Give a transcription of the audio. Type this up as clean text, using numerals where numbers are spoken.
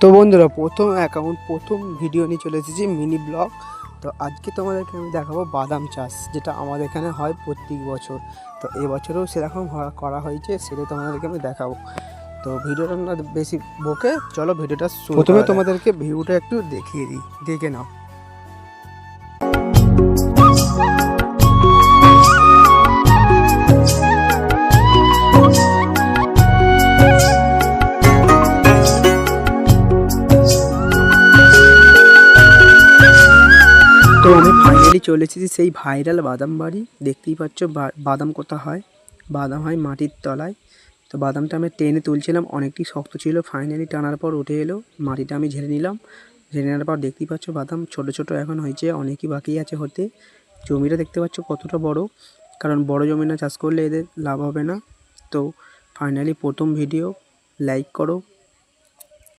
তো বন্ধুরা প্রথম ভিডিও নিয়ে চলে এসেছি মিনি ব্লগ। তো আজকে তোমাদেরকে আমি দেখাবো বাদাম চাষ, যেটা আমাদের এখানে হয় প্রত্যেক বছর। তো এবছরেও সেরকম করা হয়েছে, সেটা তোমাদেরকে আমি দেখাবো। তো ভিডিওটা না বেশি বকে, চলো ভিডিওটা প্রথমে তোমাদেরকে ভিউটা একটু দেখিয়ে দিই, দেখে নাও। তো আমি ফাইনালি চলে এসেছি সেই ভাইরাল বাদাম বাড়ি। দেখতেই পাচ্ছ বাদাম কোথা হয়, বাদাম হয় মাটির তলায়। তো বাদামটা আমি টেনে তুলছিলাম, অনেকটি শক্ত ছিল, ফাইনালি টানার পর উঠে এলো। মাটিটা আমি ঝেড়ে নিলাম, ঝেড়ে নেওয়ার পর দেখতেই পাচ্ছ বাদাম ছোট ছোট এখন হয়েছে, অনেকই বাকি আছে হতে। জমিটা দেখতে পাচ্ছ কতটা বড়, কারণ বড় জমি না চাষ করলে এদের লাভ হবে না। তো ফাইনালি প্রথম ভিডিও, লাইক করো,